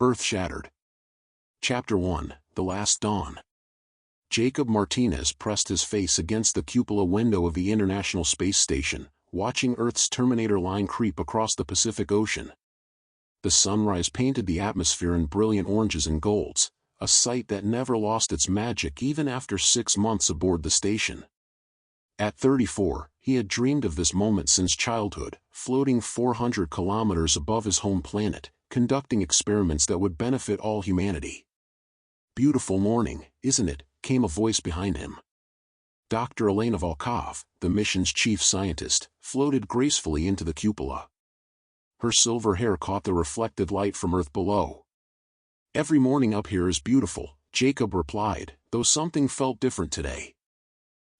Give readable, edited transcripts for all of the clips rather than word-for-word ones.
Earth Shattered. Chapter 1, The Last Dawn. Jacob Martinez pressed his face against the cupola window of the International Space Station, watching Earth's Terminator line creep across the Pacific Ocean. The sunrise painted the atmosphere in brilliant oranges and golds, a sight that never lost its magic even after 6 months aboard the station. At 34, he had dreamed of this moment since childhood, floating 400 kilometers above his home planet, conducting experiments that would benefit all humanity. "Beautiful morning, isn't it?" came a voice behind him. Dr. Elena Volkov, the mission's chief scientist, floated gracefully into the cupola. Her silver hair caught the reflected light from Earth below. "Every morning up here is beautiful," Jacob replied, though something felt different today.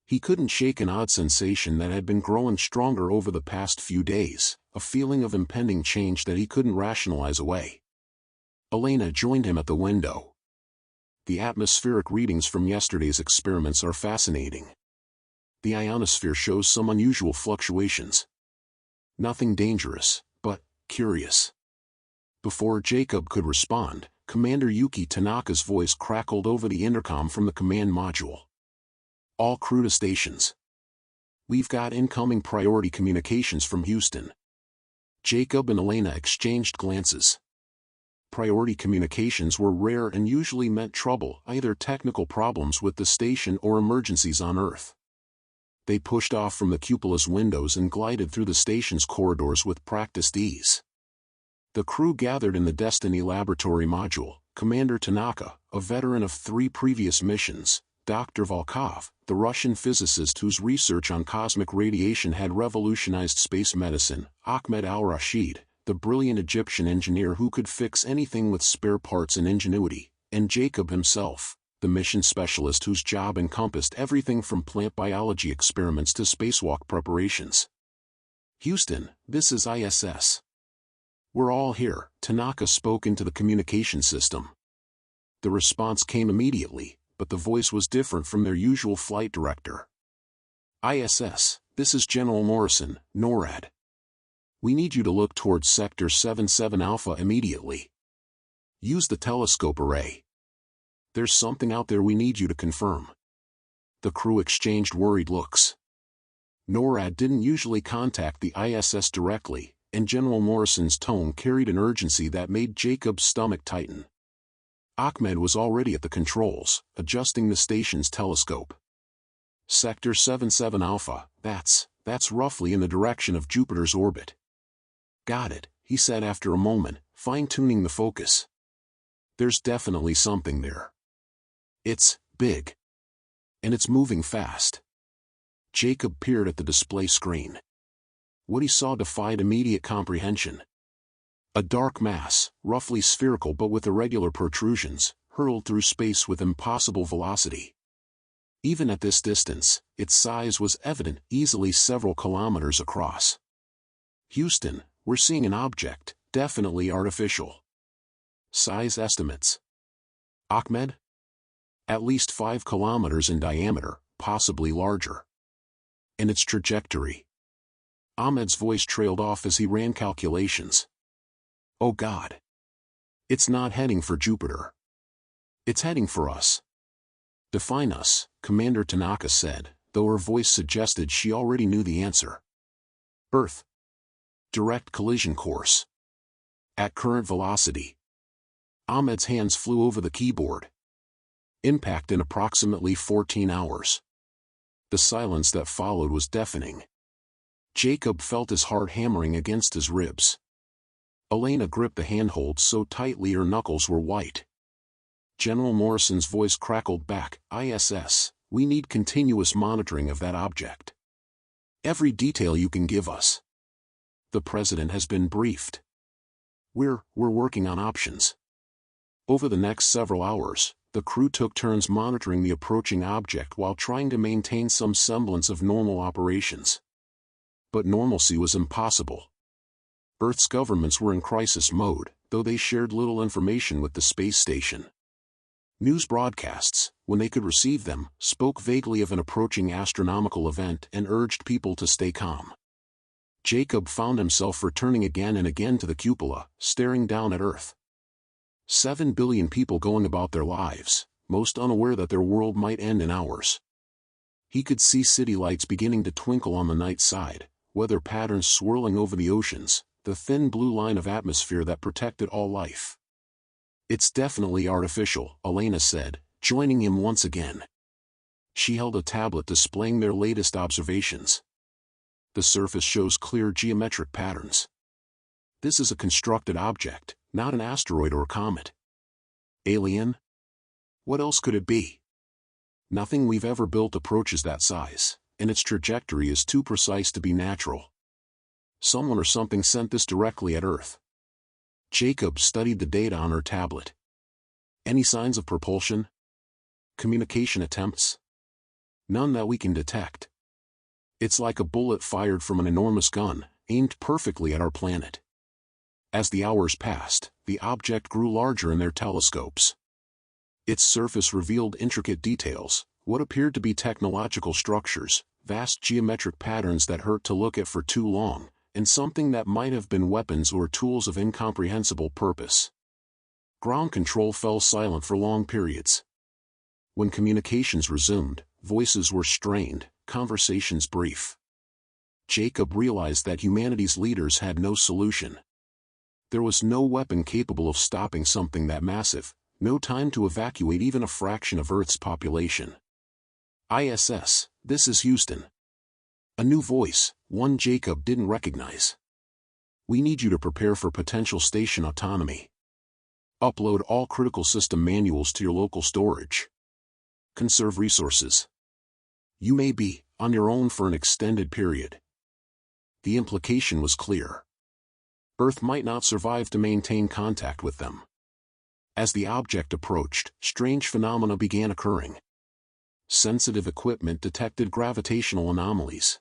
He couldn't shake an odd sensation that had been growing stronger over the past few days, a feeling of impending change that he couldn't rationalize away. Elena joined him at the window. "The atmospheric readings from yesterday's experiments are fascinating. The ionosphere shows some unusual fluctuations. Nothing dangerous, but curious." Before Jacob could respond, Commander Yuki Tanaka's voice crackled over the intercom from the command module. "All crew to stations. We've got incoming priority communications from Houston." Jacob and Elena exchanged glances. Priority communications were rare and usually meant trouble, either technical problems with the station or emergencies on Earth. They pushed off from the cupola's windows and glided through the station's corridors with practiced ease. The crew gathered in the Destiny Laboratory module. Commander Tanaka, a veteran of 3 previous missions, Dr. Volkov, the Russian physicist whose research on cosmic radiation had revolutionized space medicine, Ahmed al-Rashid, the brilliant Egyptian engineer who could fix anything with spare parts and ingenuity, and Jacob himself, the mission specialist whose job encompassed everything from plant biology experiments to spacewalk preparations. "Houston, this is ISS. We're all here," Tanaka spoke into the communication system. The response came immediately, but the voice was different from their usual flight director. "ISS, this is General Morrison, NORAD. We need you to look towards Sector 77 Alpha immediately. Use the telescope array. There's something out there we need you to confirm." The crew exchanged worried looks. NORAD didn't usually contact the ISS directly, and General Morrison's tone carried an urgency that made Jacob's stomach tighten. Ahmed was already at the controls, adjusting the station's telescope. "Sector 77 Alpha, that's roughly in the direction of Jupiter's orbit." "Got it," he said after a moment, fine-tuning the focus. "There's definitely something there. It's big. And it's moving fast." Jacob peered at the display screen. What he saw defied immediate comprehension. A dark mass, roughly spherical but with irregular protrusions, hurtled through space with impossible velocity. Even at this distance, its size was evident, easily several kilometers across. "Houston, we're seeing an object, definitely artificial." "Size estimates?" "Ahmed?" "At least 5 kilometers in diameter, possibly larger." "And its trajectory?" Ahmed's voice trailed off as he ran calculations. "Oh God. It's not heading for Jupiter. It's heading for us." "Define us," Commander Tanaka said, though her voice suggested she already knew the answer. "Earth. Direct collision course. At current velocity." Ahmed's hands flew over the keyboard. "Impact in approximately 14 hours. The silence that followed was deafening. Jacob felt his heart hammering against his ribs. Elena gripped the handhold so tightly her knuckles were white. General Morrison's voice crackled back, "ISS, we need continuous monitoring of that object. Every detail you can give us." "The President has been briefed. We're working on options." Over the next several hours, the crew took turns monitoring the approaching object while trying to maintain some semblance of normal operations. But normalcy was impossible. Earth's governments were in crisis mode, though they shared little information with the space station. News broadcasts, when they could receive them, spoke vaguely of an approaching astronomical event and urged people to stay calm. Jacob found himself returning again and again to the cupola, staring down at Earth. 7 billion people going about their lives, most unaware that their world might end in hours. He could see city lights beginning to twinkle on the night side, weather patterns swirling over the oceans, the thin blue line of atmosphere that protected all life. "It's definitely artificial," Elena said, joining him once again. She held a tablet displaying their latest observations. The surface shows clear geometric patterns. "This is a constructed object, not an asteroid or comet." "Alien? What else could it be? Nothing we've ever built approaches that size, and its trajectory is too precise to be natural. Someone or something sent this directly at Earth." Jacob studied the data on her tablet. "Any signs of propulsion? Communication attempts?" "None that we can detect. It's like a bullet fired from an enormous gun, aimed perfectly at our planet." As the hours passed, the object grew larger in their telescopes. Its surface revealed intricate details, what appeared to be technological structures, vast geometric patterns that hurt to look at for too long, and something that might have been weapons or tools of incomprehensible purpose. Ground control fell silent for long periods. When communications resumed, voices were strained, conversations brief. Jacob realized that humanity's leaders had no solution. There was no weapon capable of stopping something that massive, no time to evacuate even a fraction of Earth's population. "ISS, this is Houston." A new voice, one Jacob didn't recognize. "We need you to prepare for potential station autonomy. Upload all critical system manuals to your local storage. Conserve resources. You may be on your own for an extended period." The implication was clear. Earth might not survive to maintain contact with them. As the object approached, strange phenomena began occurring. Sensitive equipment detected gravitational anomalies.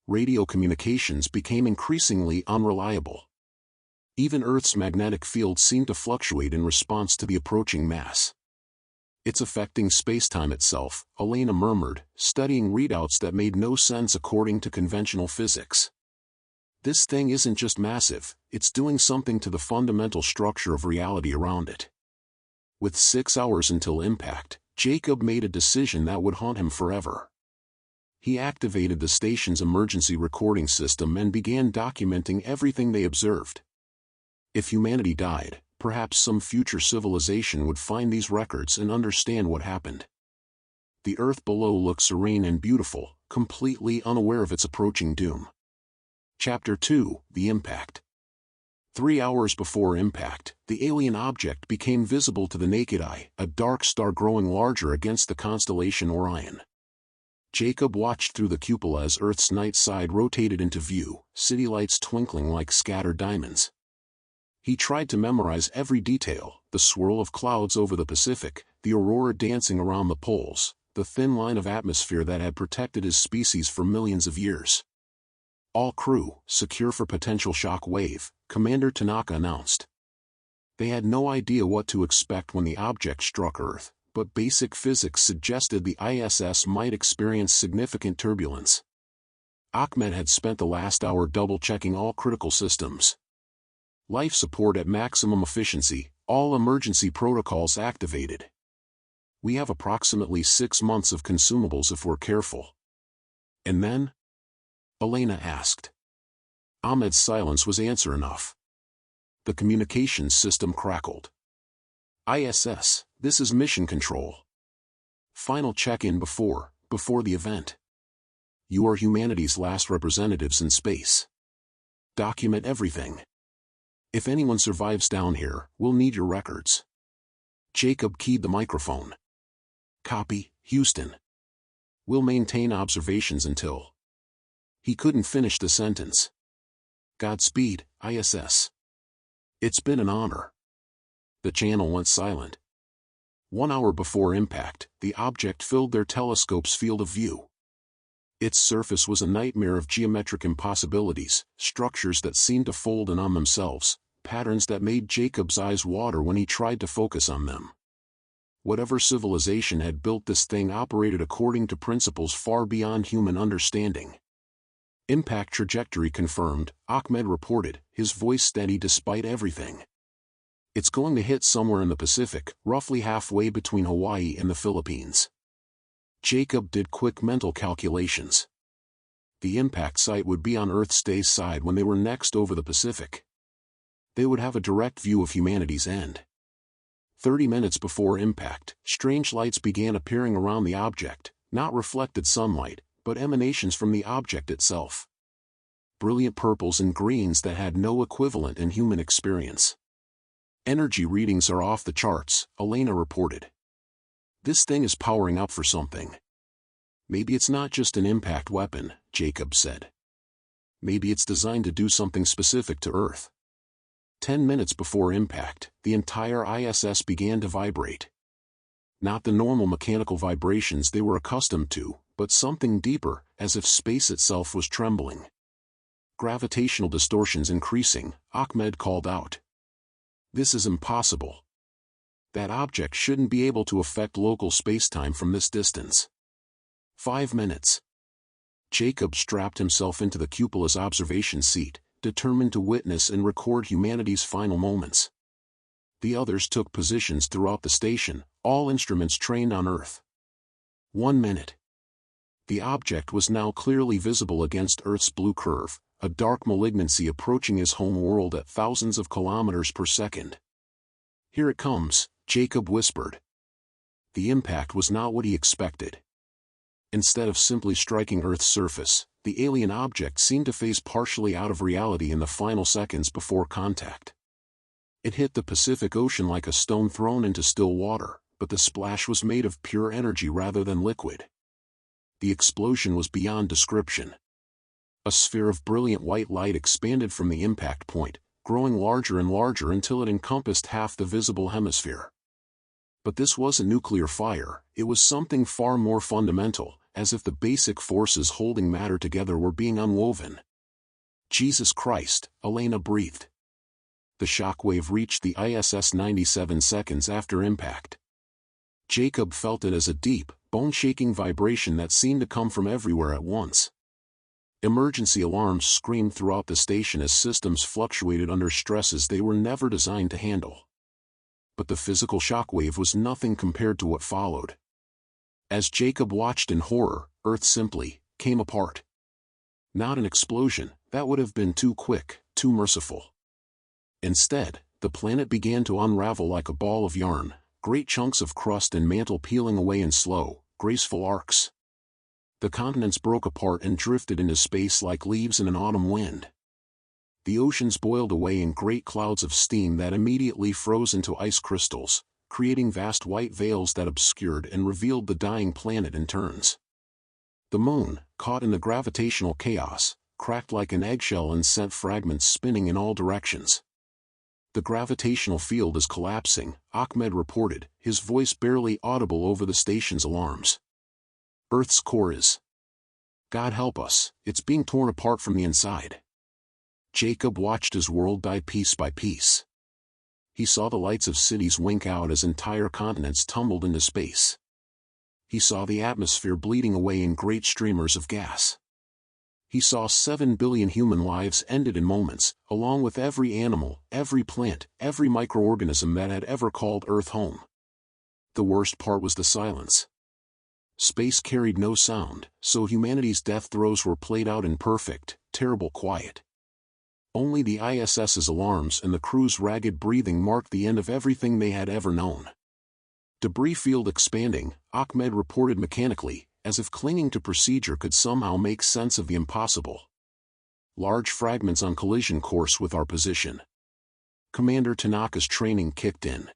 Radio communications became increasingly unreliable. Even Earth's magnetic field seemed to fluctuate in response to the approaching mass. "It's affecting spacetime itself," Elena murmured, studying readouts that made no sense according to conventional physics. "This thing isn't just massive, it's doing something to the fundamental structure of reality around it." With 6 hours until impact, Jacob made a decision that would haunt him forever. He activated the station's emergency recording system and began documenting everything they observed. If humanity died, perhaps some future civilization would find these records and understand what happened. The Earth below looked serene and beautiful, completely unaware of its approaching doom. Chapter 2: The Impact. 3 hours before impact, the alien object became visible to the naked eye, a dark star growing larger against the constellation Orion. Jacob watched through the cupola as Earth's night side rotated into view, city lights twinkling like scattered diamonds. He tried to memorize every detail: the swirl of clouds over the Pacific, the aurora dancing around the poles, the thin line of atmosphere that had protected his species for millions of years. "All crew, secure for potential shock wave," Commander Tanaka announced. They had no idea what to expect when the object struck Earth, but basic physics suggested the ISS might experience significant turbulence. Ahmed had spent the last hour double-checking all critical systems. Life support at maximum efficiency, all emergency protocols activated. "We have approximately 6 months of consumables if we're careful." "And then?" Elena asked. Ahmed's silence was answer enough. The communications system crackled. "ISS, this is Mission Control. Final check-in before the event. You are humanity's last representatives in space. Document everything. If anyone survives down here, we'll need your records." Jacob keyed the microphone. "Copy, Houston. We'll maintain observations until..." He couldn't finish the sentence. "Godspeed, ISS. It's been an honor." The channel went silent. 1 hour before impact, the object filled their telescope's field of view. Its surface was a nightmare of geometric impossibilities, structures that seemed to fold in on themselves, patterns that made Jacob's eyes water when he tried to focus on them. Whatever civilization had built this thing operated according to principles far beyond human understanding. "Impact trajectory confirmed," Ahmed reported, his voice steady despite everything. It's going to hit somewhere in the Pacific, roughly halfway between Hawaii and the Philippines. Jacob did quick mental calculations. The impact site would be on Earth's day side when they were next over the Pacific. They would have a direct view of humanity's end. 30 minutes before impact, strange lights began appearing around the object, not reflected sunlight, but emanations from the object itself. Brilliant purples and greens that had no equivalent in human experience. Energy readings are off the charts, Elena reported. This thing is powering up for something. Maybe it's not just an impact weapon, Jacob said. Maybe it's designed to do something specific to Earth. 10 minutes before impact, the entire ISS began to vibrate. Not the normal mechanical vibrations they were accustomed to, but something deeper, as if space itself was trembling. Gravitational distortions increasing, Ahmed called out. This is impossible. That object shouldn't be able to affect local spacetime from this distance. 5 minutes. Jacob strapped himself into the cupola's observation seat, determined to witness and record humanity's final moments. The others took positions throughout the station, all instruments trained on Earth. 1 minute. The object was now clearly visible against Earth's blue curve, a dark malignancy approaching his home world at thousands of kilometers per second. Here it comes, Jacob whispered. The impact was not what he expected. Instead of simply striking Earth's surface, the alien object seemed to phase partially out of reality in the final seconds before contact. It hit the Pacific Ocean like a stone thrown into still water, but the splash was made of pure energy rather than liquid. The explosion was beyond description. A sphere of brilliant white light expanded from the impact point, growing larger and larger until it encompassed half the visible hemisphere. But this wasn't nuclear fire, it was something far more fundamental, as if the basic forces holding matter together were being unwoven. Jesus Christ, Elena breathed. The shockwave reached the ISS 97 seconds after impact. Jacob felt it as a deep, bone-shaking vibration that seemed to come from everywhere at once. Emergency alarms screamed throughout the station as systems fluctuated under stresses they were never designed to handle. But the physical shockwave was nothing compared to what followed. As Jacob watched in horror, Earth simply came apart. Not an explosion, that would have been too quick, too merciful. Instead, the planet began to unravel like a ball of yarn, great chunks of crust and mantle peeling away in slow, graceful arcs. The continents broke apart and drifted into space like leaves in an autumn wind. The oceans boiled away in great clouds of steam that immediately froze into ice crystals, creating vast white veils that obscured and revealed the dying planet in turns. The moon, caught in the gravitational chaos, cracked like an eggshell and sent fragments spinning in all directions. The gravitational field is collapsing, Ahmed reported, his voice barely audible over the station's alarms. Earth's core is. God help us, it's being torn apart from the inside. Jacob watched his world die piece by piece. He saw the lights of cities wink out as entire continents tumbled into space. He saw the atmosphere bleeding away in great streamers of gas. He saw 7 billion human lives ended in moments, along with every animal, every plant, every microorganism that had ever called Earth home. The worst part was the silence. Space carried no sound, so humanity's death throes were played out in perfect, terrible quiet. Only the ISS's alarms and the crew's ragged breathing marked the end of everything they had ever known. Debris field expanding, Ahmed reported mechanically, as if clinging to procedure could somehow make sense of the impossible. Large fragments on collision course with our position. Commander Tanaka's training kicked in.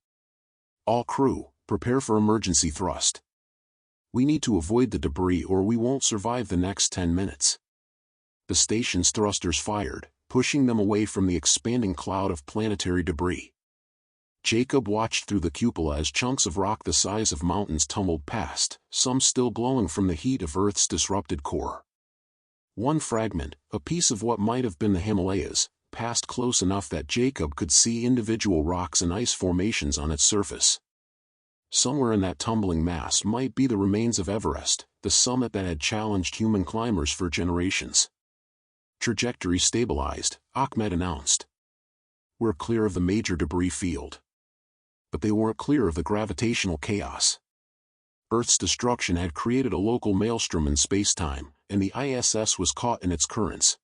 All crew, prepare for emergency thrust. We need to avoid the debris or we won't survive the next 10 minutes. The station's thrusters fired, pushing them away from the expanding cloud of planetary debris. Jacob watched through the cupola as chunks of rock the size of mountains tumbled past, some still glowing from the heat of Earth's disrupted core. One fragment, a piece of what might have been the Himalayas, passed close enough that Jacob could see individual rocks and ice formations on its surface. Somewhere in that tumbling mass might be the remains of Everest, the summit that had challenged human climbers for generations. Trajectory stabilized, Ahmed announced. We're clear of the major debris field. but they weren't clear of the gravitational chaos. Earth's destruction had created a local maelstrom in space-time, and the ISS was caught in its currents.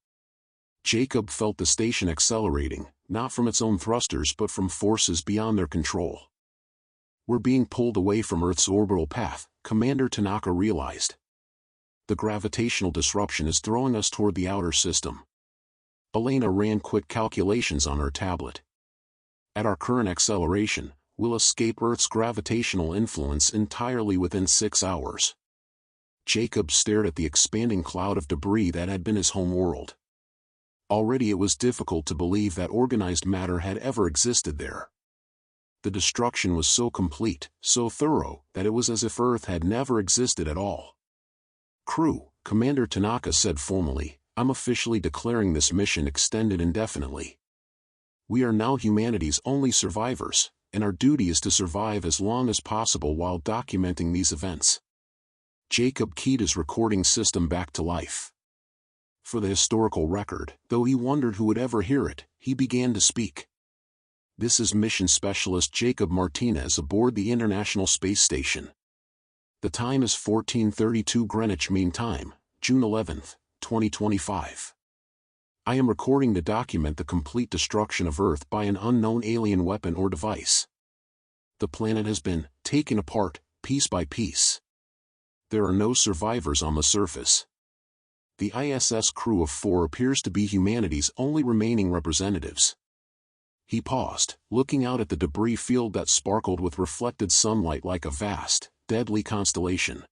Jacob felt the station accelerating, not from its own thrusters but from forces beyond their control. "We're being pulled away from Earth's orbital path," Commander Tanaka realized. "The gravitational disruption is throwing us toward the outer system." Elena ran quick calculations on her tablet. "At our current acceleration, we'll escape Earth's gravitational influence entirely within 6 hours." Jacob stared at the expanding cloud of debris that had been his home world. Already it was difficult to believe that organized matter had ever existed there. The destruction was so complete, so thorough, that it was as if Earth had never existed at all. "Crew," Commander Tanaka said formally, "I'm officially declaring this mission extended indefinitely. We are now humanity's only survivors, and our duty is to survive as long as possible while documenting these events." Jacob keyed his recording system back to life. For the historical record, though he wondered who would ever hear it, he began to speak. "This is Mission Specialist Jacob Martinez aboard the International Space Station. The time is 14:32 Greenwich Mean Time, June 11, 2025. I am recording to document the complete destruction of Earth by an unknown alien weapon or device. The planet has been taken apart, piece by piece. There are no survivors on the surface. The ISS crew of 4 appears to be humanity's only remaining representatives." He paused, looking out at the debris field that sparkled with reflected sunlight like a vast, deadly constellation.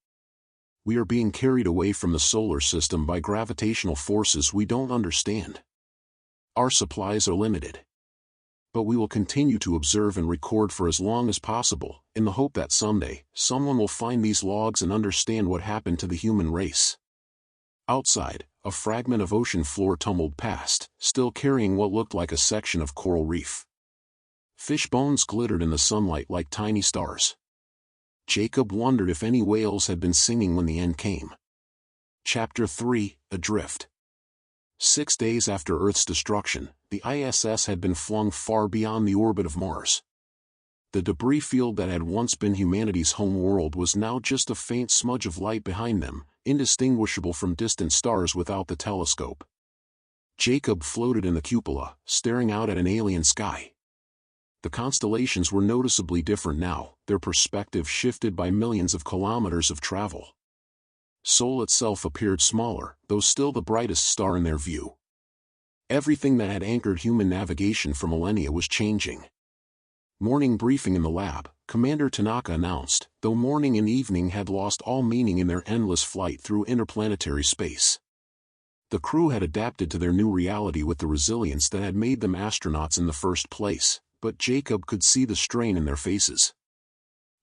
"We are being carried away from the solar system by gravitational forces we don't understand. Our supplies are limited. But we will continue to observe and record for as long as possible, in the hope that someday, someone will find these logs and understand what happened to the human race." Outside, a fragment of ocean floor tumbled past, still carrying what looked like a section of coral reef. Fish bones glittered in the sunlight like tiny stars. Jacob wondered if any whales had been singing when the end came. Chapter 3, Adrift. 6 days after Earth's destruction, the ISS had been flung far beyond the orbit of Mars. The debris field that had once been humanity's home world was now just a faint smudge of light behind them, indistinguishable from distant stars without the telescope. Jacob floated in the cupola, staring out at an alien sky. The constellations were noticeably different now, their perspective shifted by millions of kilometers of travel. Sol itself appeared smaller, though still the brightest star in their view. Everything that had anchored human navigation for millennia was changing. "Morning briefing in the lab," Commander Tanaka announced, though morning and evening had lost all meaning in their endless flight through interplanetary space. The crew had adapted to their new reality with the resilience that had made them astronauts in the first place, but Jacob could see the strain in their faces.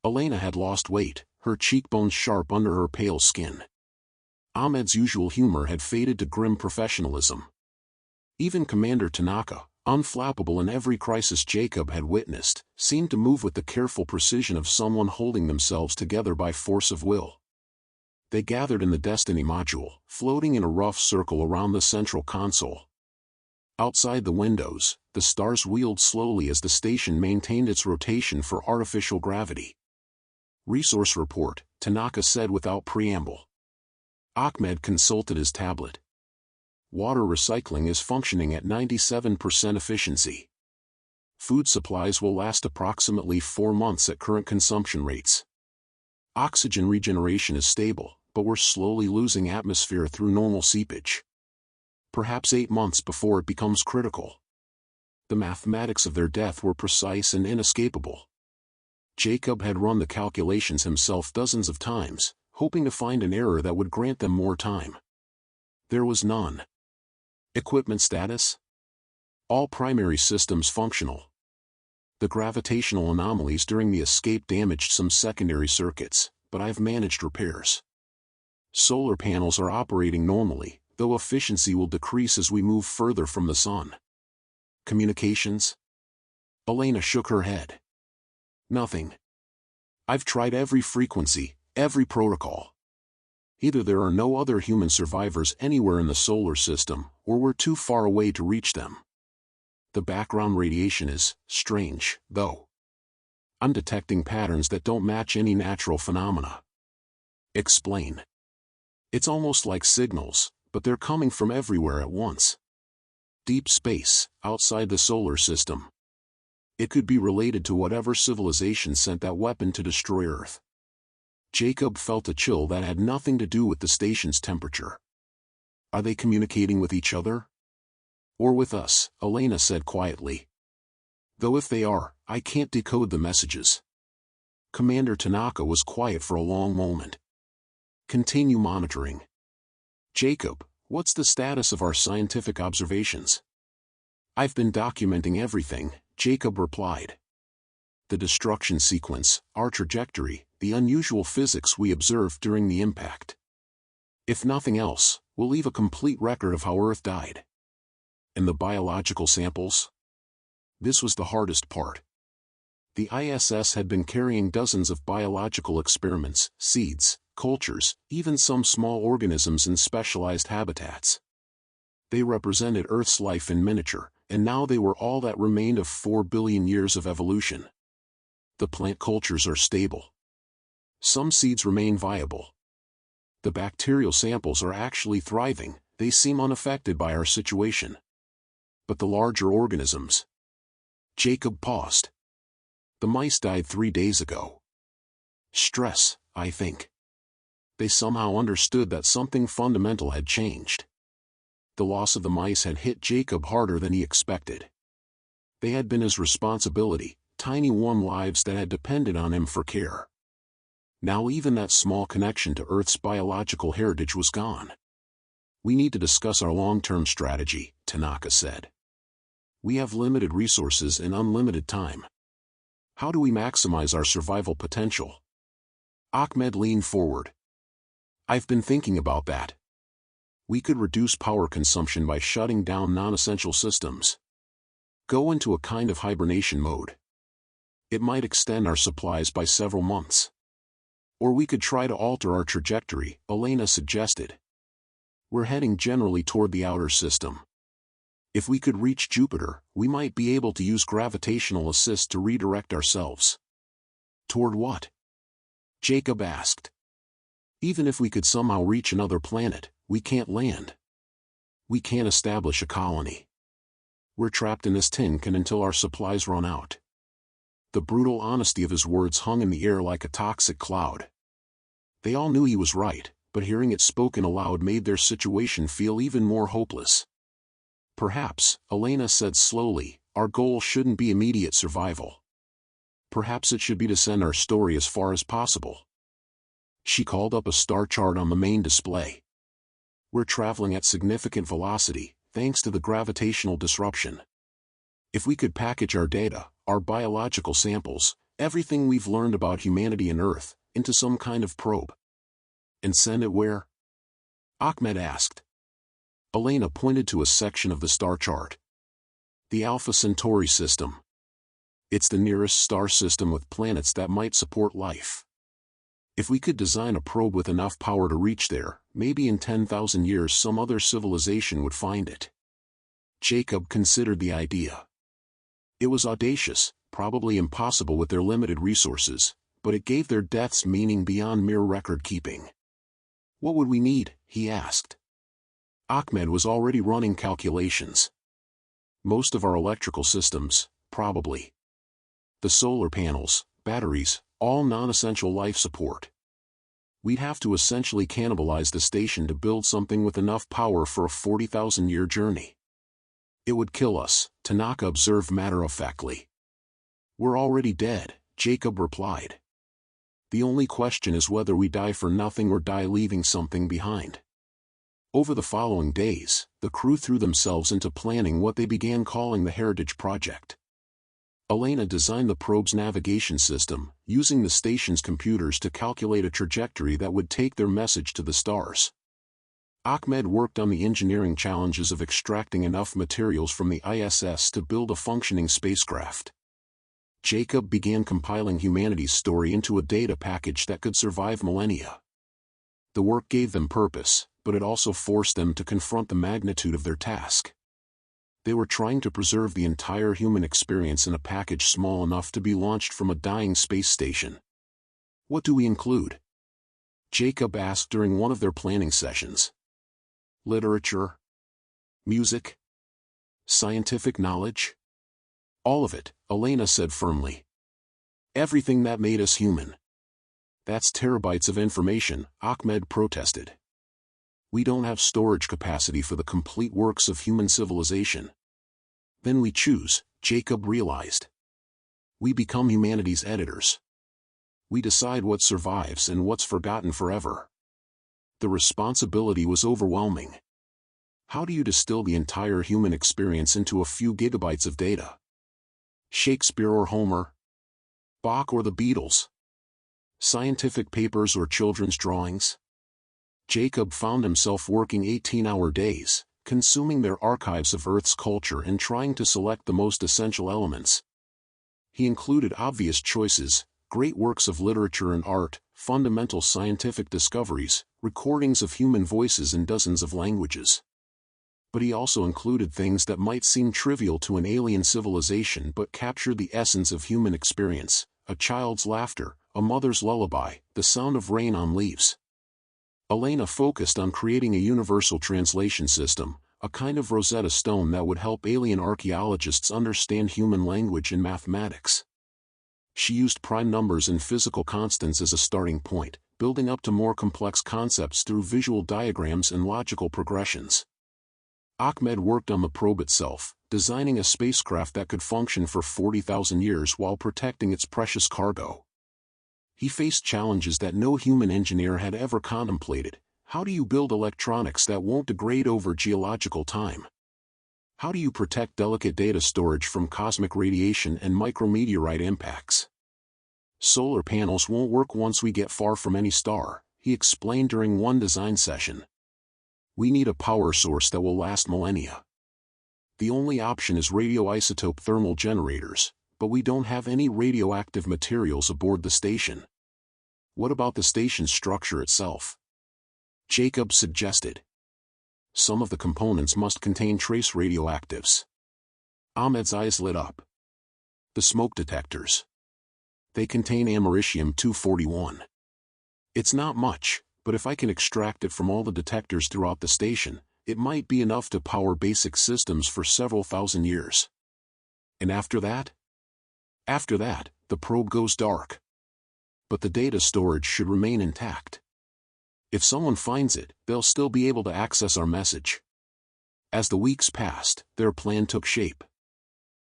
Elena had lost weight, her cheekbones sharp under her pale skin. Ahmed's usual humor had faded to grim professionalism. Even Commander Tanaka, unflappable in every crisis Jacob had witnessed, seemed to move with the careful precision of someone holding themselves together by force of will. They gathered in the Destiny module, floating in a rough circle around the central console. Outside the windows, the stars wheeled slowly as the station maintained its rotation for artificial gravity. "Resource report," Tanaka said without preamble. Ahmed consulted his tablet. "Water recycling is functioning at 97% efficiency. Food supplies will last approximately 4 months at current consumption rates. Oxygen regeneration is stable, but we're slowly losing atmosphere through normal seepage. Perhaps 8 months before it becomes critical." The mathematics of their death were precise and inescapable. Jacob had run the calculations himself dozens of times, hoping to find an error that would grant them more time. There was none. Equipment status? All primary systems functional. The gravitational anomalies during the escape damaged some secondary circuits, but I've managed repairs. Solar panels are operating normally, though efficiency will decrease as we move further from the sun. Communications? Elena shook her head. Nothing. I've tried every frequency, every protocol. Either there are no other human survivors anywhere in the solar system, or we're too far away to reach them. The background radiation is strange, though. I'm detecting patterns that don't match any natural phenomena. Explain. It's almost like signals, but they're coming from everywhere at once. Deep space, outside the solar system. It could be related to whatever civilization sent that weapon to destroy Earth. Jacob felt a chill that had nothing to do with the station's temperature. Are they communicating with each other? Or with us, Elena said quietly. Though if they are, I can't decode the messages. Commander Tanaka was quiet for a long moment. Continue monitoring. Jacob, what's the status of our scientific observations? I've been documenting everything, Jacob replied. The destruction sequence, our trajectory, the unusual physics we observed during the impact. If nothing else, we'll leave a complete record of how Earth died. And the biological samples? This was the hardest part. The ISS had been carrying dozens of biological experiments, seeds, cultures, even some small organisms in specialized habitats. They represented Earth's life in miniature, and now they were all that remained of 4 billion years of evolution. The plant cultures are stable. Some seeds remain viable. The bacterial samples are actually thriving, they seem unaffected by our situation. But the larger organisms. Jacob paused. The mice died 3 days ago. Stress, I think. They somehow understood that something fundamental had changed. The loss of the mice had hit Jacob harder than he expected. They had been his responsibility, tiny warm lives that had depended on him for care. Now even that small connection to Earth's biological heritage was gone. We need to discuss our long-term strategy, Tanaka said. We have limited resources and unlimited time. How do we maximize our survival potential? Ahmed leaned forward. I've been thinking about that. We could reduce power consumption by shutting down non-essential systems. Go into a kind of hibernation mode. It might extend our supplies by several months. Or we could try to alter our trajectory, Elena suggested. We're heading generally toward the outer system. If we could reach Jupiter, we might be able to use gravitational assist to redirect ourselves. Toward what? Jacob asked. Even if we could somehow reach another planet, we can't land. We can't establish a colony. We're trapped in this tin can until our supplies run out. The brutal honesty of his words hung in the air like a toxic cloud. They all knew he was right, but hearing it spoken aloud made their situation feel even more hopeless. Perhaps, Elena said slowly, our goal shouldn't be immediate survival. Perhaps it should be to send our story as far as possible. She called up a star chart on the main display. We're traveling at significant velocity, thanks to the gravitational disruption. If we could package our data, our biological samples, everything we've learned about humanity and Earth, into some kind of probe. And send it where? Ahmed asked. Elena pointed to a section of the star chart. The Alpha Centauri system. It's the nearest star system with planets that might support life. If we could design a probe with enough power to reach there, maybe in 10,000 years some other civilization would find it. Jacob considered the idea. It was audacious, probably impossible with their limited resources, but it gave their deaths meaning beyond mere record-keeping. What would we need? He asked. Ahmed was already running calculations. Most of our electrical systems, probably. The solar panels, batteries, all non-essential life support. We'd have to essentially cannibalize the station to build something with enough power for a 40,000-year journey. It would kill us, Tanaka observed matter-of-factly. We're already dead, Jacob replied. The only question is whether we die for nothing or die leaving something behind. Over the following days, the crew threw themselves into planning what they began calling the Heritage Project. Elena designed the probe's navigation system, using the station's computers to calculate a trajectory that would take their message to the stars. Ahmed worked on the engineering challenges of extracting enough materials from the ISS to build a functioning spacecraft. Jacob began compiling humanity's story into a data package that could survive millennia. The work gave them purpose, but it also forced them to confront the magnitude of their task. They were trying to preserve the entire human experience in a package small enough to be launched from a dying space station. What do we include? Jacob asked during one of their planning sessions. Literature? Music? Scientific knowledge? All of it, Elena said firmly. Everything that made us human. That's terabytes of information, Ahmed protested. We don't have storage capacity for the complete works of human civilization. Then we choose, Jacob realized. We become humanity's editors. We decide what survives and what's forgotten forever. The responsibility was overwhelming. How do you distill the entire human experience into a few gigabytes of data? Shakespeare or Homer? Bach or the Beatles? Scientific papers or children's drawings? Jacob found himself working 18-hour days, consuming their archives of Earth's culture and trying to select the most essential elements. He included obvious choices, great works of literature and art, fundamental scientific discoveries, recordings of human voices in dozens of languages. But he also included things that might seem trivial to an alien civilization but captured the essence of human experience: a child's laughter, a mother's lullaby, the sound of rain on leaves. Elena focused on creating a universal translation system, a kind of Rosetta Stone that would help alien archaeologists understand human language and mathematics. She used prime numbers and physical constants as a starting point, building up to more complex concepts through visual diagrams and logical progressions. Ahmed worked on the probe itself, designing a spacecraft that could function for 40,000 years while protecting its precious cargo. He faced challenges that no human engineer had ever contemplated. How do you build electronics that won't degrade over geological time? How do you protect delicate data storage from cosmic radiation and micrometeorite impacts? Solar panels won't work once we get far from any star, he explained during one design session. We need a power source that will last millennia. The only option is radioisotope thermal generators, but we don't have any radioactive materials aboard the station. What about the station's structure itself? Jacob suggested. Some of the components must contain trace radioactives. Ahmed's eyes lit up. The smoke detectors. They contain americium-241. It's not much, but if I can extract it from all the detectors throughout the station, it might be enough to power basic systems for several thousand years. And after that? After that, the probe goes dark. But the data storage should remain intact. If someone finds it, they'll still be able to access our message. As the weeks passed, their plan took shape.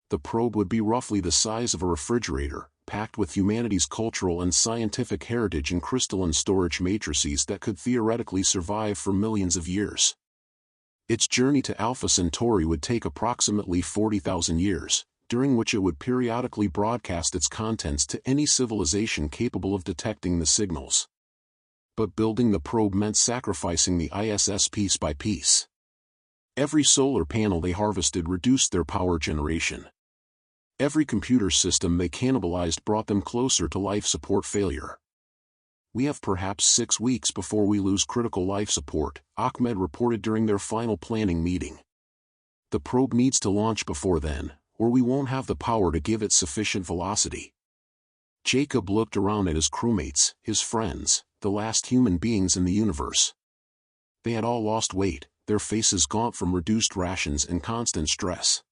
The probe would be roughly the size of a refrigerator, packed with humanity's cultural and scientific heritage in crystalline storage matrices that could theoretically survive for millions of years. Its journey to Alpha Centauri would take approximately 40,000 years, during which it would periodically broadcast its contents to any civilization capable of detecting the signals. But building the probe meant sacrificing the ISS piece by piece. Every solar panel they harvested reduced their power generation. Every computer system they cannibalized brought them closer to life support failure. We have perhaps 6 weeks before we lose critical life support, Ahmed reported during their final planning meeting. The probe needs to launch before then, or we won't have the power to give it sufficient velocity. Jacob looked around at his crewmates, his friends, the last human beings in the universe. They had all lost weight, their faces gaunt from reduced rations and constant stress.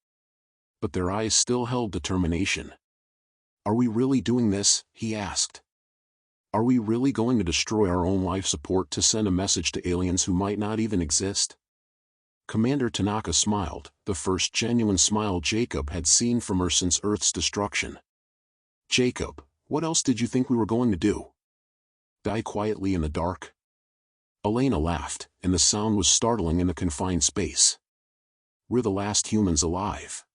But their eyes still held determination. Are we really doing this? He asked. Are we really going to destroy our own life support to send a message to aliens who might not even exist? Commander Tanaka smiled, the first genuine smile Jacob had seen from her since Earth's destruction. Jacob, what else did you think we were going to do? Die quietly in the dark? Elena laughed, and the sound was startling in a confined space. We're the last humans alive.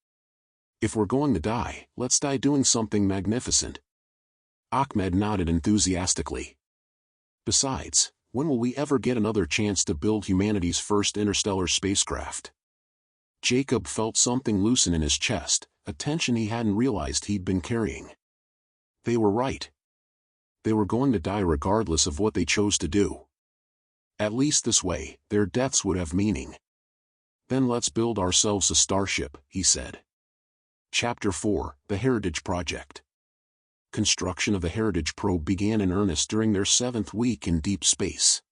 If we're going to die, let's die doing something magnificent. Ahmed nodded enthusiastically. Besides, when will we ever get another chance to build humanity's first interstellar spacecraft? Jacob felt something loosen in his chest, a tension he hadn't realized he'd been carrying. They were right. They were going to die regardless of what they chose to do. At least this way, their deaths would have meaning. Then let's build ourselves a starship, he said. Chapter 4, The Heritage Project. Construction of the Heritage probe began in earnest during their 7th week in deep space.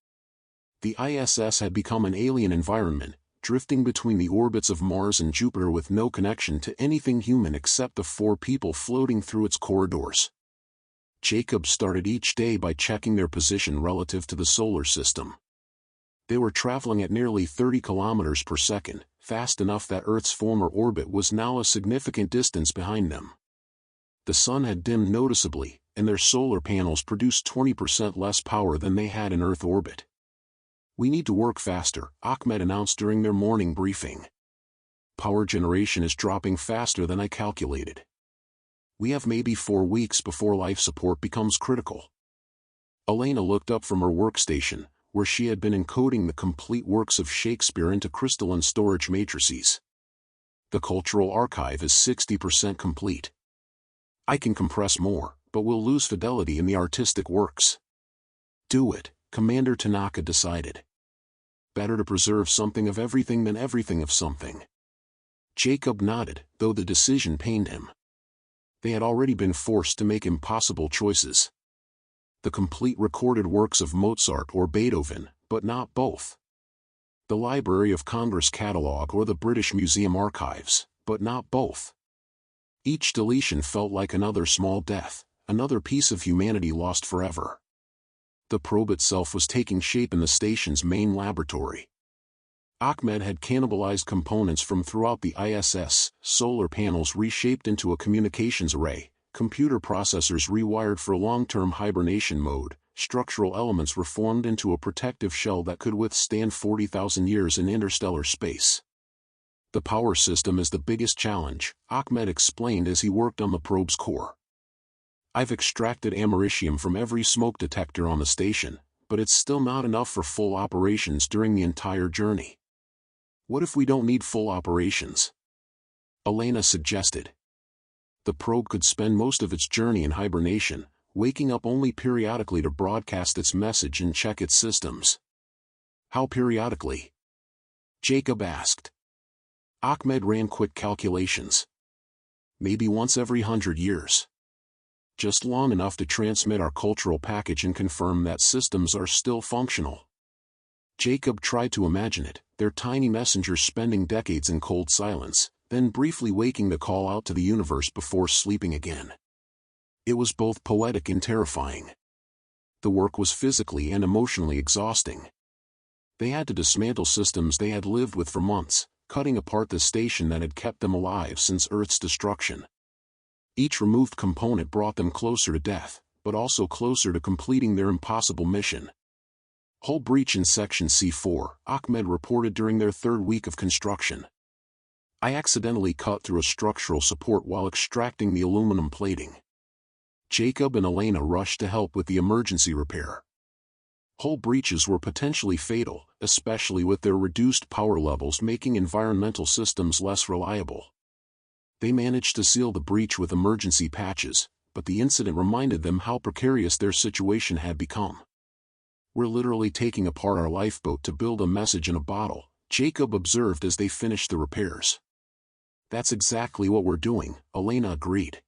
The ISS had become an alien environment, drifting between the orbits of Mars and Jupiter with no connection to anything human except the 4 people floating through its corridors. Jacob started each day by checking their position relative to the solar system. They were traveling at nearly 30 kilometers per second, fast enough that Earth's former orbit was now a significant distance behind them. The sun had dimmed noticeably, and their solar panels produced 20% less power than they had in Earth orbit. "We need to work faster," Ahmed announced during their morning briefing. "Power generation is dropping faster than I calculated. We have maybe 4 weeks before life support becomes critical." Elena looked up from her workstation, where she had been encoding the complete works of Shakespeare into crystalline storage matrices. "The cultural archive is 60% complete. I can compress more, but we'll lose fidelity in the artistic works." "Do it," Commander Tanaka decided. "Better to preserve something of everything than everything of something." Jacob nodded, though the decision pained him. They had already been forced to make impossible choices. The complete recorded works of Mozart or Beethoven, but not both. The Library of Congress catalog or the British Museum archives, but not both. Each deletion felt like another small death, another piece of humanity lost forever. The probe itself was taking shape in the station's main laboratory. Ahmed had cannibalized components from throughout the ISS, solar panels reshaped into a communications array, computer processors rewired for long-term hibernation mode, structural elements reformed into a protective shell that could withstand 40,000 years in interstellar space. "The power system is the biggest challenge," Ahmed explained as he worked on the probe's core. "I've extracted americium from every smoke detector on the station, but it's still not enough for full operations during the entire journey." "What if we don't need full operations?" Elena suggested. "The probe could spend most of its journey in hibernation, waking up only periodically to broadcast its message and check its systems." "How periodically?" Jacob asked. Ahmed ran quick calculations. "Maybe once every 100 years. Just long enough to transmit our cultural package and confirm that systems are still functional." Jacob tried to imagine it, their tiny messengers spending decades in cold silence, then briefly waking to call out to the universe before sleeping again. It was both poetic and terrifying. The work was physically and emotionally exhausting. They had to dismantle systems they had lived with for months, cutting apart the station that had kept them alive since Earth's destruction. Each removed component brought them closer to death, but also closer to completing their impossible mission. "Hull breach in Section C4, Ahmed reported during their 3rd week of construction. I accidentally cut through a structural support while extracting the aluminum plating." Jacob and Elena rushed to help with the emergency repair. Hull breaches were potentially fatal, especially with their reduced power levels making environmental systems less reliable. They managed to seal the breach with emergency patches, but the incident reminded them how precarious their situation had become. "We're literally taking apart our lifeboat to build a message in a bottle," Jacob observed as they finished the repairs. "That's exactly what we're doing," Elena agreed.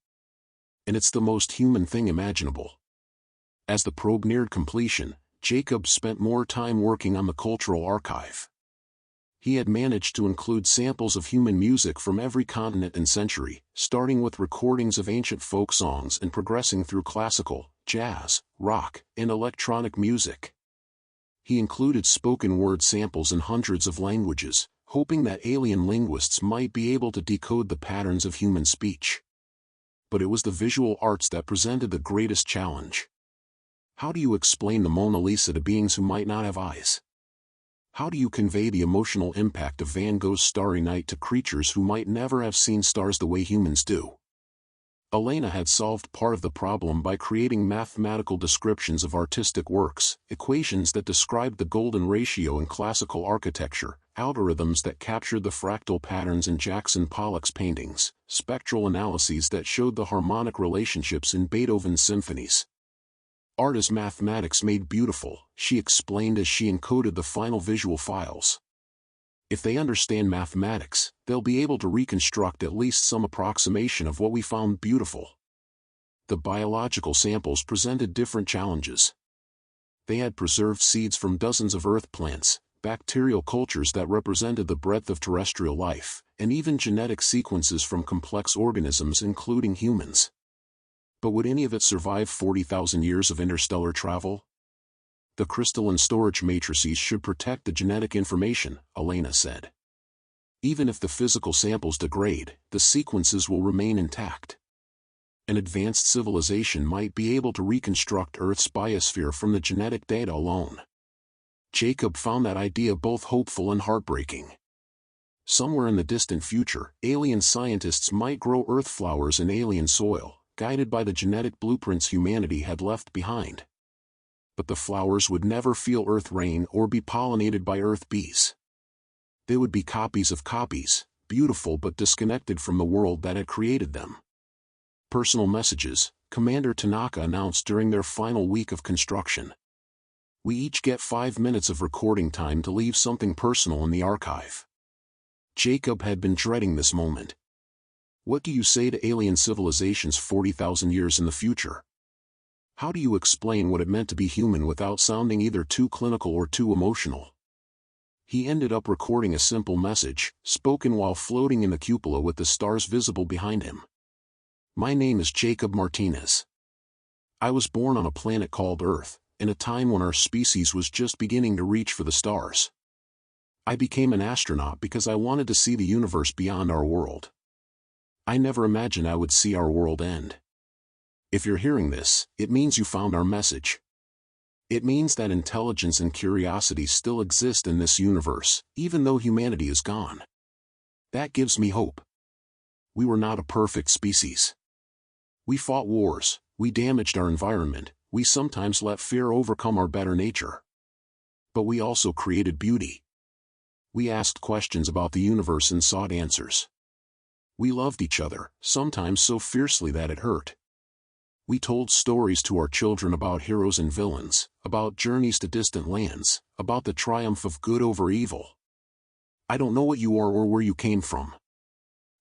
"And it's the most human thing imaginable." As the probe neared completion, Jacob spent more time working on the cultural archive. He had managed to include samples of human music from every continent and century, starting with recordings of ancient folk songs and progressing through classical, jazz, rock, and electronic music. He included spoken word samples in hundreds of languages, hoping that alien linguists might be able to decode the patterns of human speech. But it was the visual arts that presented the greatest challenge. How do you explain the Mona Lisa to beings who might not have eyes? How do you convey the emotional impact of Van Gogh's Starry Night to creatures who might never have seen stars the way humans do? Elena had solved part of the problem by creating mathematical descriptions of artistic works, equations that described the golden ratio in classical architecture, algorithms that captured the fractal patterns in Jackson Pollock's paintings, spectral analyses that showed the harmonic relationships in Beethoven's symphonies. "Art is mathematics made beautiful," she explained as she encoded the final visual files. If they understand mathematics, they'll be able to reconstruct at least some approximation of what we found beautiful. The biological samples presented different challenges. They had preserved seeds from dozens of Earth plants, bacterial cultures that represented the breadth of terrestrial life, and even genetic sequences from complex organisms including humans. But would any of it survive 40,000 years of interstellar travel? The crystalline storage matrices should protect the genetic information, Elena said. Even if the physical samples degrade, the sequences will remain intact. An advanced civilization might be able to reconstruct Earth's biosphere from the genetic data alone. Jacob found that idea both hopeful and heartbreaking. Somewhere in the distant future, alien scientists might grow Earth flowers in alien soil, guided by the genetic blueprints humanity had left behind. But the flowers would never feel Earth rain or be pollinated by Earth bees. They would be copies of copies, beautiful but disconnected from the world that had created them. Personal messages, Commander Tanaka announced during their final week of construction. We each get 5 minutes of recording time to leave something personal in the archive. Jacob had been dreading this moment. What do you say to alien civilizations 40,000 years in the future? How do you explain what it meant to be human without sounding either too clinical or too emotional? He ended up recording a simple message, spoken while floating in the cupola with the stars visible behind him. My name is Jacob Martinez. I was born on a planet called Earth, in a time when our species was just beginning to reach for the stars. I became an astronaut because I wanted to see the universe beyond our world. I never imagined I would see our world end. If you're hearing this, it means you found our message. It means that intelligence and curiosity still exist in this universe, even though humanity is gone. That gives me hope. We were not a perfect species. We fought wars, we damaged our environment, we sometimes let fear overcome our better nature. But we also created beauty. We asked questions about the universe and sought answers. We loved each other, sometimes so fiercely that it hurt. We told stories to our children about heroes and villains, about journeys to distant lands, about the triumph of good over evil. I don't know what you are or where you came from.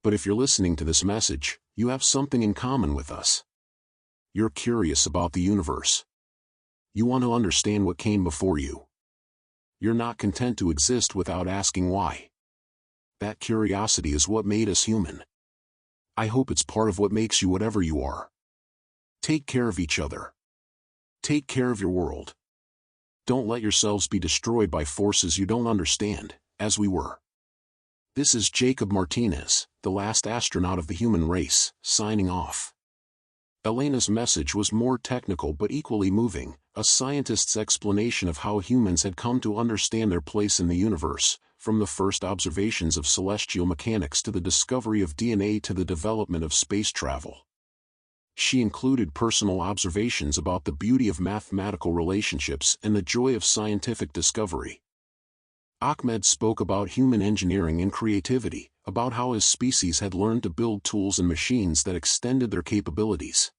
But if you're listening to this message, you have something in common with us. You're curious about the universe. You want to understand what came before you. You're not content to exist without asking why. That curiosity is what made us human. I hope it's part of what makes you whatever you are. Take care of each other. Take care of your world. Don't let yourselves be destroyed by forces you don't understand, as we were. This is Jacob Martinez, the last astronaut of the human race, signing off. Elena's message was more technical but equally moving, a scientist's explanation of how humans had come to understand their place in the universe, from the first observations of celestial mechanics to the discovery of DNA to the development of space travel. She included personal observations about the beauty of mathematical relationships and the joy of scientific discovery. Ahmed spoke about human engineering and creativity, about how his species had learned to build tools and machines that extended their capabilities.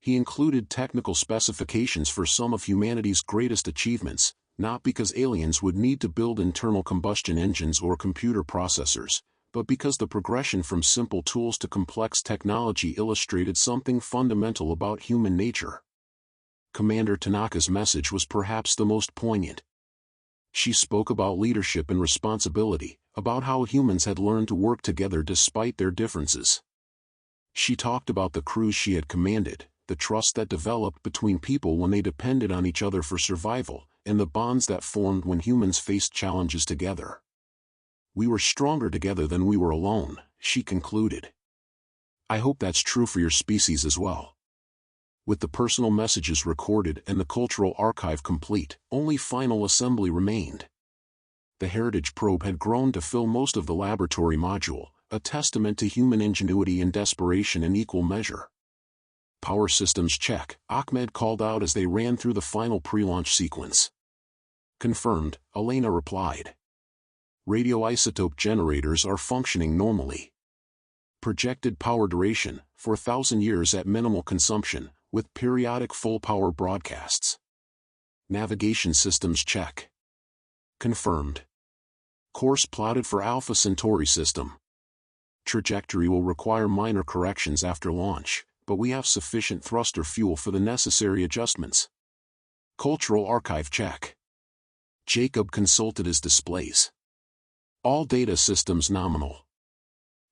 He included technical specifications for some of humanity's greatest achievements, not because aliens would need to build internal combustion engines or computer processors, but because the progression from simple tools to complex technology illustrated something fundamental about human nature. Commander Tanaka's message was perhaps the most poignant. She spoke about leadership and responsibility, about how humans had learned to work together despite their differences. She talked about the crews she had commanded, the trust that developed between people when they depended on each other for survival, and the bonds that formed when humans faced challenges together. We were stronger together than we were alone, she concluded. I hope that's true for your species as well. With the personal messages recorded and the cultural archive complete, only final assembly remained. The Heritage probe had grown to fill most of the laboratory module, a testament to human ingenuity and desperation in equal measure. Power systems check, Ahmed called out as they ran through the final pre-launch sequence. Confirmed, Elena replied. Radioisotope generators are functioning normally. Projected power duration, 4,000 years at minimal consumption, with periodic full-power broadcasts. Navigation systems check. Confirmed. Course plotted for Alpha Centauri system. Trajectory will require minor corrections after launch, but we have sufficient thruster fuel for the necessary adjustments. Cultural archive check. Jacob consulted his displays. All data systems nominal.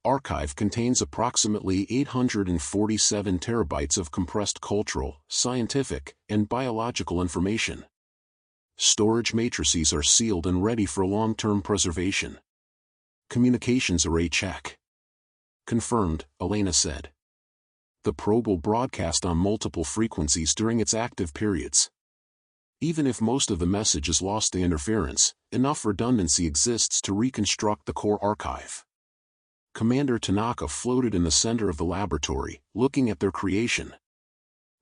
Archive contains approximately 847 terabytes of compressed cultural, scientific, and biological information. Storage matrices are sealed and ready for long-term preservation. Communications array check. Confirmed, Elena said. The probe will broadcast on multiple frequencies during its active periods. Even if most of the message is lost to interference, enough redundancy exists to reconstruct the core archive. Commander Tanaka floated in the center of the laboratory, looking at their creation.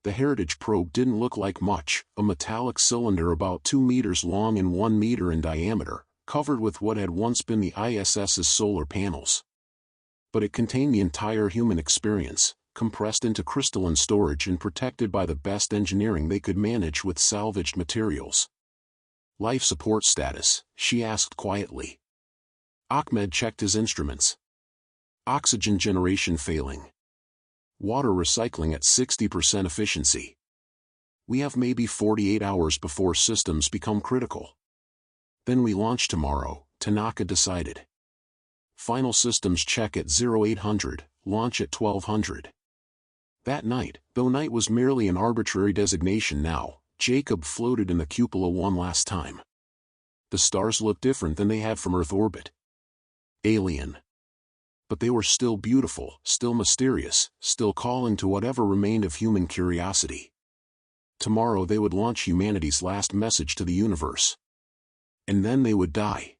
The Heritage probe didn't look like much, a metallic cylinder about 2 meters long and 1 meter in diameter, covered with what had once been the ISS's solar panels. But it contained the entire human experience, compressed into crystalline storage and protected by the best engineering they could manage with salvaged materials. Life support status, she asked quietly. Ahmed checked his instruments. Oxygen generation failing. Water recycling at 60% efficiency. We have maybe 48 hours before systems become critical. Then we launch tomorrow, Tanaka decided. Final systems check at 0800, launch at 1200. That night, though night was merely an arbitrary designation now, Jacob floated in the cupola one last time. The stars looked different than they had from Earth orbit. Alien. But they were still beautiful, still mysterious, still calling to whatever remained of human curiosity. Tomorrow they would launch humanity's last message to the universe. And then they would die.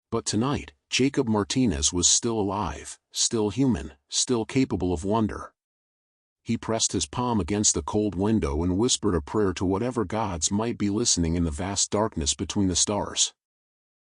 But tonight, Jacob Martinez was still alive, still human, still capable of wonder. He pressed his palm against the cold window and whispered a prayer to whatever gods might be listening in the vast darkness between the stars.